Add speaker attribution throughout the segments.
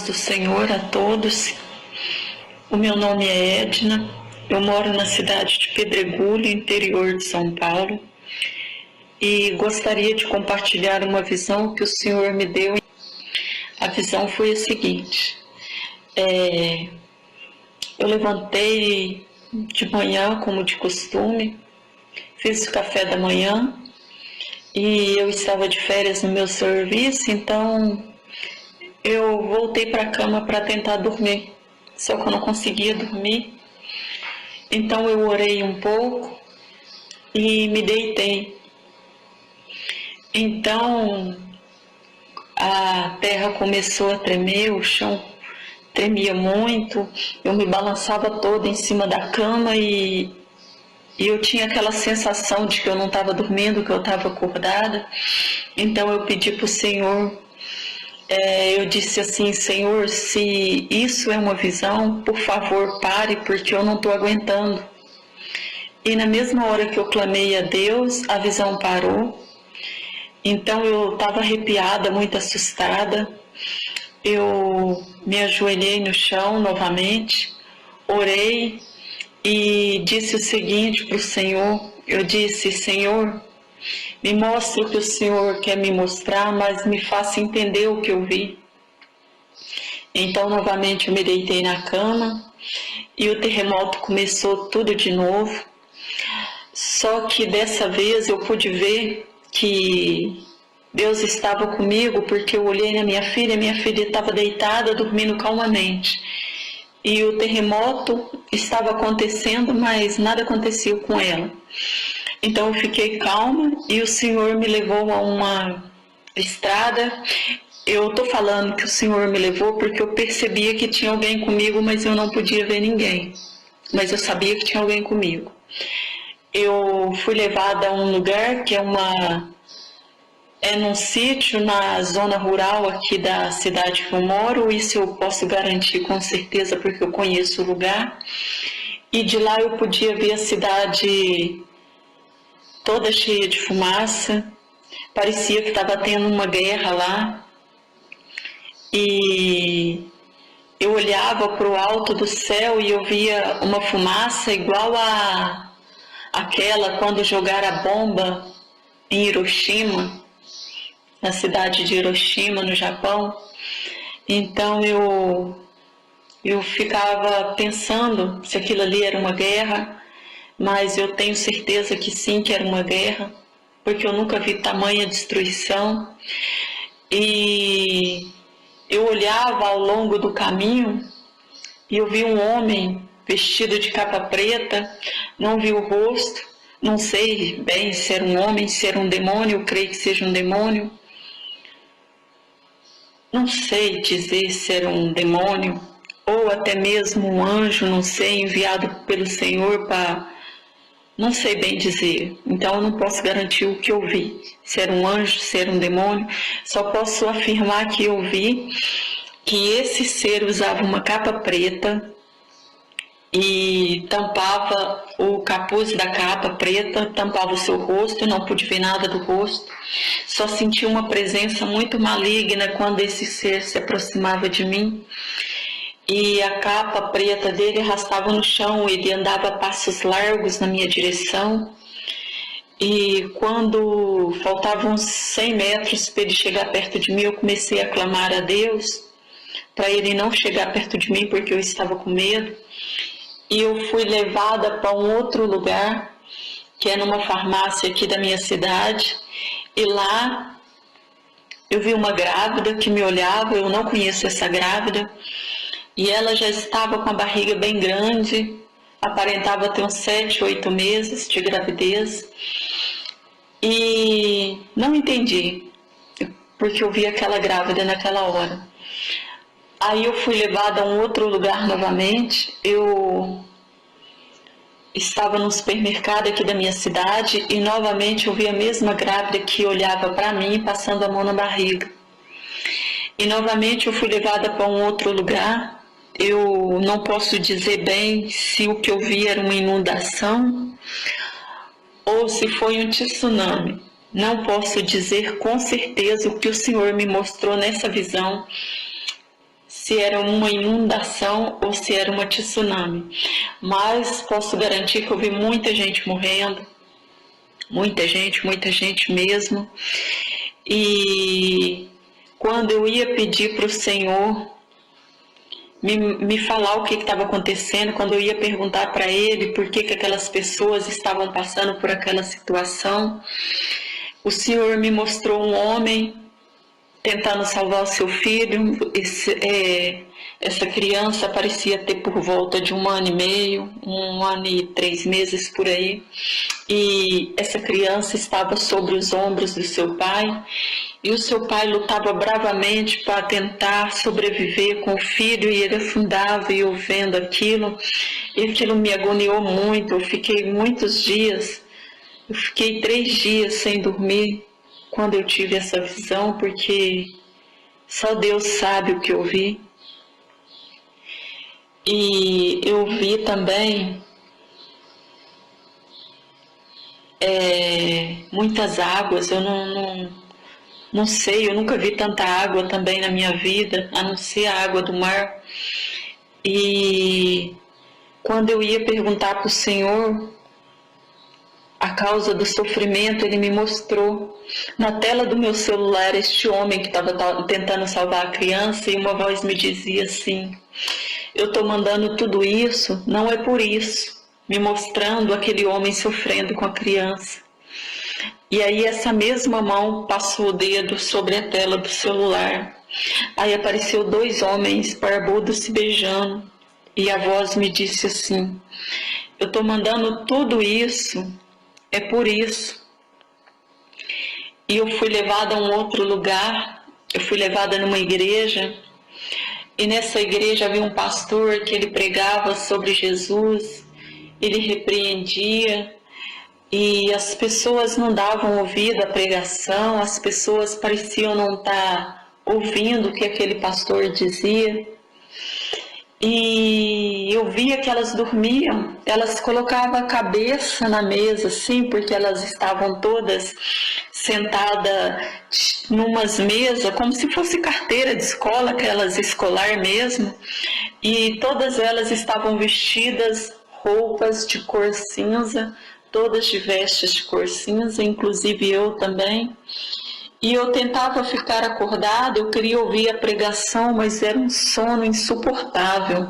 Speaker 1: paz do Senhor a todos. O meu nome é Edna, eu moro na cidade de Pedregulho, interior de São Paulo, e gostaria de compartilhar uma visão que o Senhor me deu. A visão foi a seguinte: eu levantei de manhã, como de costume, fiz o café da manhã e eu estava de férias no meu serviço, então eu voltei para a cama para tentar dormir, só que eu não conseguia dormir. Então eu orei um pouco e me deitei. Então a terra começou a tremer, o chão tremia muito, eu me balançava toda em cima da cama e eu tinha aquela sensação de que eu não estava dormindo, que eu estava acordada. Então eu pedi para o Senhor, eu disse assim: Senhor, se isso é uma visão, por favor pare, porque eu não estou aguentando. E na mesma hora que eu clamei a Deus, a visão parou. Então eu estava arrepiada, muito assustada. Eu me ajoelhei no chão novamente, orei e disse o seguinte para o Senhor. Eu disse: Senhor, me mostre o que o Senhor quer me mostrar, mas me faça entender o que eu vi. Então novamente eu me deitei na cama e o terremoto começou tudo de novo. Só que dessa vez eu pude ver que Deus estava comigo, porque eu olhei na minha filha estava deitada, dormindo calmamente. E o terremoto estava acontecendo, mas nada acontecia com ela. Então eu fiquei calma e o Senhor me levou a uma estrada. Eu estou falando que o Senhor me levou porque eu percebia que tinha alguém comigo, mas eu não podia ver ninguém. Mas eu sabia que tinha alguém comigo. Eu fui levada a um lugar que é num sítio na zona rural aqui da cidade que eu moro. Isso eu posso garantir com certeza porque eu conheço o lugar. E de lá eu podia ver a cidade toda cheia de fumaça. Parecia que estava tendo uma guerra lá. E eu olhava para o alto do céu e eu via uma fumaça igual aquela quando jogaram a bomba em Hiroshima, na cidade de Hiroshima, no Japão. Então eu ficava pensando se aquilo ali era uma guerra, mas eu tenho certeza que sim, que era uma guerra, porque eu nunca vi tamanha destruição. E eu olhava ao longo do caminho e eu vi um homem vestido de capa preta, não vi o rosto, não sei bem se era um homem, se era um demônio, eu creio que seja um demônio. Não sei dizer se era um demônio ou até mesmo um anjo, não sei, enviado pelo Senhor para... Não sei bem dizer, então eu não posso garantir o que eu vi, se era um anjo, se era um demônio. Só posso afirmar que eu vi que esse ser usava uma capa preta e tampava o capuz da capa preta, tampava o seu rosto, eu não pude ver nada do rosto, só senti uma presença muito maligna quando esse ser se aproximava de mim. E a capa preta dele arrastava no chão, ele andava a passos largos na minha direção. E quando faltavam uns 100 metros para ele chegar perto de mim, eu comecei a clamar a Deus para ele não chegar perto de mim, porque eu estava com medo. E eu fui levada para um outro lugar, que é numa farmácia aqui da minha cidade. E lá eu vi uma grávida que me olhava, eu não conheço essa grávida. E ela já estava com a barriga bem grande, aparentava ter uns 7, 8 meses de gravidez. E não entendi, porque eu vi aquela grávida naquela hora. Aí eu fui levada a um outro lugar novamente. Eu estava no supermercado aqui da minha cidade e novamente eu vi a mesma grávida que olhava para mim, passando a mão na barriga. E novamente eu fui levada para um outro lugar. Eu não posso dizer bem se o que eu vi era uma inundação ou se foi um tsunami. Não posso dizer com certeza o que o Senhor me mostrou nessa visão, se era uma inundação ou se era uma tsunami. Mas posso garantir que eu vi muita gente morrendo, muita gente mesmo. E quando eu ia pedir para o Senhor me falar o que estava acontecendo, quando eu ia perguntar para Ele por que aquelas pessoas estavam passando por aquela situação, o Senhor me mostrou um homem tentando salvar o seu filho. Essa criança parecia ter por volta de 1 ano e meio, 1 ano e 3 meses por aí. E essa criança estava sobre os ombros do seu pai. E o seu pai lutava bravamente para tentar sobreviver com o filho, e ele afundava, e eu vendo aquilo. E aquilo me agoniou muito. Eu fiquei muitos dias, eu fiquei 3 dias sem dormir quando eu tive essa visão, porque só Deus sabe o que eu vi. E eu vi também muitas águas. Eu não sei, eu nunca vi tanta água também na minha vida, a não ser a água do mar. E quando eu ia perguntar para o Senhor a causa do sofrimento, Ele me mostrou na tela do meu celular este homem que estava tentando salvar a criança, e uma voz me dizia assim: eu estou mandando tudo isso, não é por isso, me mostrando aquele homem sofrendo com a criança. E aí essa mesma mão passou o dedo sobre a tela do celular. Aí apareceu 2 homens barbudos se beijando, e a voz me disse assim: eu estou mandando tudo isso, é por isso. E eu fui levada a um outro lugar, eu fui levada numa igreja, e nessa igreja havia um pastor que ele pregava sobre Jesus, ele repreendia, e as pessoas não davam ouvido à pregação, as pessoas pareciam não estar ouvindo o que aquele pastor dizia. E eu via que elas dormiam, elas colocavam a cabeça na mesa, assim, porque elas estavam todas sentadas numas mesas, como se fosse carteira de escola, aquelas escolar mesmo, e todas elas estavam vestidas roupas de cor cinza, todas de vestes de cor cinza, inclusive eu também. E eu tentava ficar acordada, eu queria ouvir a pregação, mas era um sono insuportável.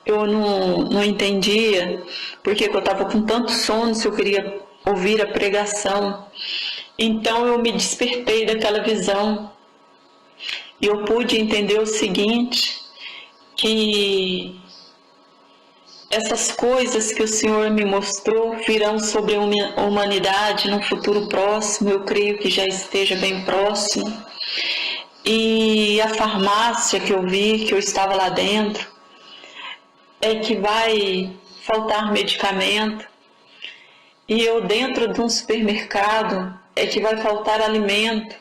Speaker 1: Eu não entendia porque eu estava com tanto sono se eu queria ouvir a pregação. Então eu me despertei daquela visão e eu pude entender o seguinte, que essas coisas que o Senhor me mostrou virão sobre a humanidade num futuro próximo, eu creio que já esteja bem próximo. E a farmácia que eu vi, que eu estava lá dentro, é que vai faltar medicamento. E eu dentro de um supermercado, é que vai faltar alimento.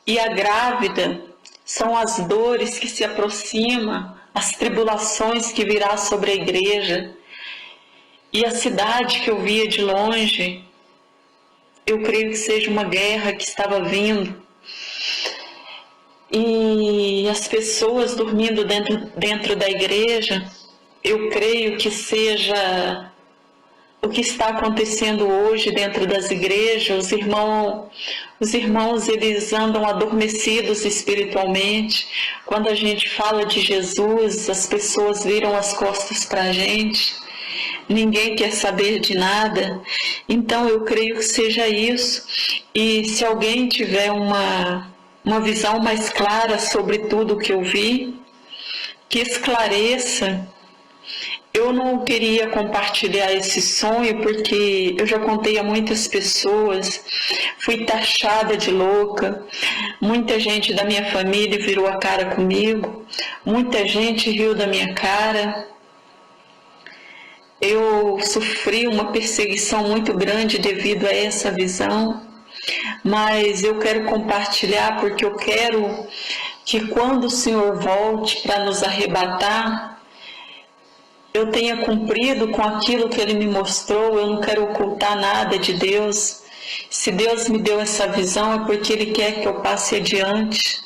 Speaker 1: E a grávida são as dores que se aproximam, as tribulações que virá sobre a igreja. E a cidade que eu via de longe, eu creio que seja uma guerra que estava vindo. E as pessoas dormindo dentro da igreja, eu creio que seja o que está acontecendo hoje dentro das igrejas. Os irmãos eles andam adormecidos espiritualmente. Quando a gente fala de Jesus, as pessoas viram as costas para a gente. Ninguém quer saber de nada. Então eu creio que seja isso. E se alguém tiver uma visão mais clara sobre tudo o que eu vi, que esclareça. Eu não queria compartilhar esse sonho porque eu já contei a muitas pessoas, fui taxada de louca, muita gente da minha família virou a cara comigo, muita gente riu da minha cara. Eu sofri uma perseguição muito grande devido a essa visão, mas eu quero compartilhar porque eu quero que quando o Senhor volte para nos arrebatar, eu tenha cumprido com aquilo que Ele me mostrou. Eu não quero ocultar nada de Deus. Se Deus me deu essa visão é porque Ele quer que eu passe adiante.